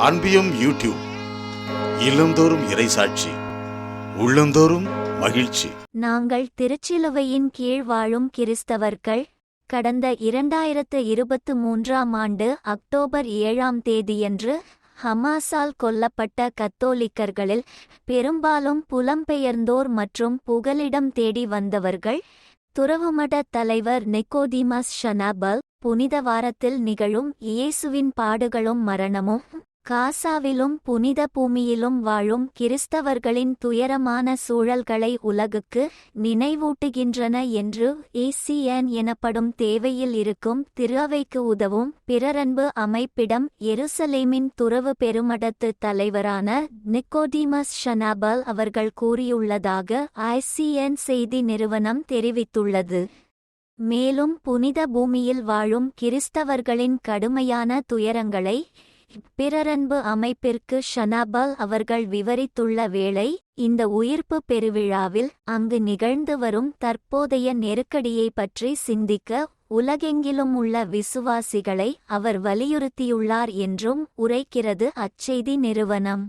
அன்பியும் YouTube இல்லந்தோறும் இறைசாட்சி, உள்ளந்தோறும் மகிழ்ச்சி. நாங்கள் திருச்சிலுவையின் கீழ் வாழும் கிறிஸ்தவர்கள் கடந்த 2023 ஆண்டு அக்டோபர் 7 தேதியன்று ஹமாஸால் கொல்லப்பட்ட கத்தோலிக்கர்களில் பெரும்பாலும் புலம்பெயர்ந்தோர் மற்றும் புகலிடம் தேடி வந்தவர்கள். துறவுமட தலைவர் நிக்கோதீமஸ் ஷனாபல் புனித வாரத்தில் நிகழும் இயேசுவின் பாடுகளும் மரணமும், காசாவிலும் புனித பூமியிலும் வாழும் கிறிஸ்தவர்களின் துயரமான சூழல்களை உலகுக்கு நினைவூட்டுகின்றன என்று ACN எனப்படும் தேவையில் இருக்கும் திருஅவைக்கு உதவும் பிறரன்பு அமைப்பிடம் எருசலேமின் துறவு பெருமடத்து தலைவரான நிக்கோதீமஸ் ஷனாபல் அவர்கள் கூறியுள்ளதாக ICN செய்தி நிறுவனம் தெரிவித்துள்ளது. மேலும் புனித பூமியில் வாழும் கிறிஸ்தவர்களின் கடுமையான துயரங்களை பிறரன்பு அமைப்பிற்கு ஷனாபல் அவர்கள் விவரித்துள்ள வேளை, இந்த உயிர்ப்பு பெருவிழாவில் அங்கு நிகழ்ந்து வரும் தற்போதைய நெருக்கடியை பற்றி சிந்திக்க உலகெங்கிலும் உள்ள விசுவாசிகளை அவர் வலியுறுத்தியுள்ளார் என்றும் உரைக்கிறது அச்செய்தி நிறுவனம்.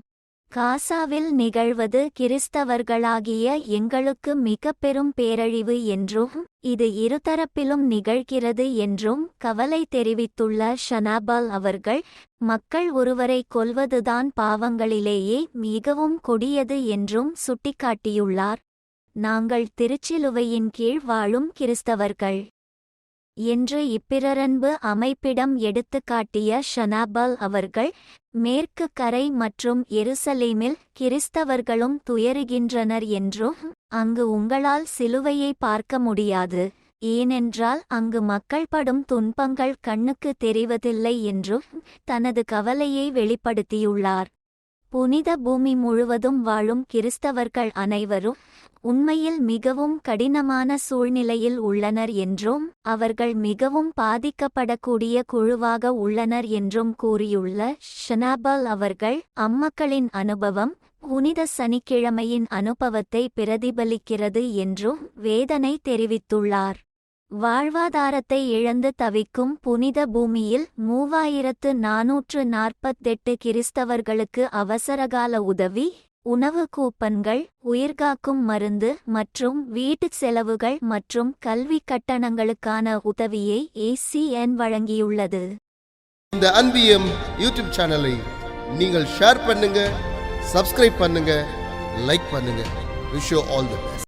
காசாவில் நிகழ்வது கிறிஸ்தவர்களாகிய எங்களுக்கு மிக பெரும் பேரழிவு என்றும் இது இருதரப்பிலும் நிகழ்கிறது என்றும் கவலை தெரிவித்துள்ள ஷனாபல் அவர்கள், மக்கள் ஒருவரை கொல்வதுதான் பாவங்களிலேயே மிகவும் கொடியது என்றும் சுட்டிக்காட்டியுள்ளார். நாங்கள் திருச்சிலுவையின் கீழ் வாழும் கிறிஸ்தவர்கள் என்று இப்பிறரன்பு அமைப்பிடம் எடுத்துக்காட்டிய ஷனாபல் அவர்கள், மேற்கு கரை மற்றும் எருசலேமில் கிறிஸ்தவர்களும் துயருகின்றனர் என்றும் அங்கு உங்களால் சிலுவையை பார்க்க முடியாது, ஏனென்றால் அங்கு மக்கள் படும் துன்பங்கள் கண்ணுக்கு தெரிவதில்லை என்றும் தனது கவலையை வெளிப்படுத்தியுள்ளார். புனித பூமி முழுவதும் வாழும் கிறிஸ்தவர்கள் அனைவரும் உண்மையில் மிகவும் கடினமான சூழ்நிலையில் உள்ளனர் என்றும் அவர்கள் மிகவும் பாதிக்கப்படக்கூடிய குழுவாக உள்ளனர் என்றும் கூறியுள்ள ஷனாபல் அவர்கள், அம்மக்களின் அனுபவம் புனித சனிக்கிழமையின் அனுபவத்தை பிரதிபலிக்கிறது என்றும் வேதனை தெரிவித்துள்ளார். வாழ்வாதாரத்தை இழந்து தவிக்கும் புனித பூமியில் 3448 கிறிஸ்தவர்களுக்கு அவசரகால உதவி, உணவு கூப்பன்கள், உயிர்காக்கும் மருந்து மற்றும் வீட்டுச் செலவுகள் மற்றும் கல்வி கட்டணங்களுக்கான உதவியை ACN வழங்கியுள்ளது. இந்த அன்பியம் யூடியூப் சேனலை நீங்கள் ஷேர் பண்ணுங்க, சப்ஸ்கிரைப் பண்ணுங்க, லைக் பண்ணுங்க. Wish you all the best.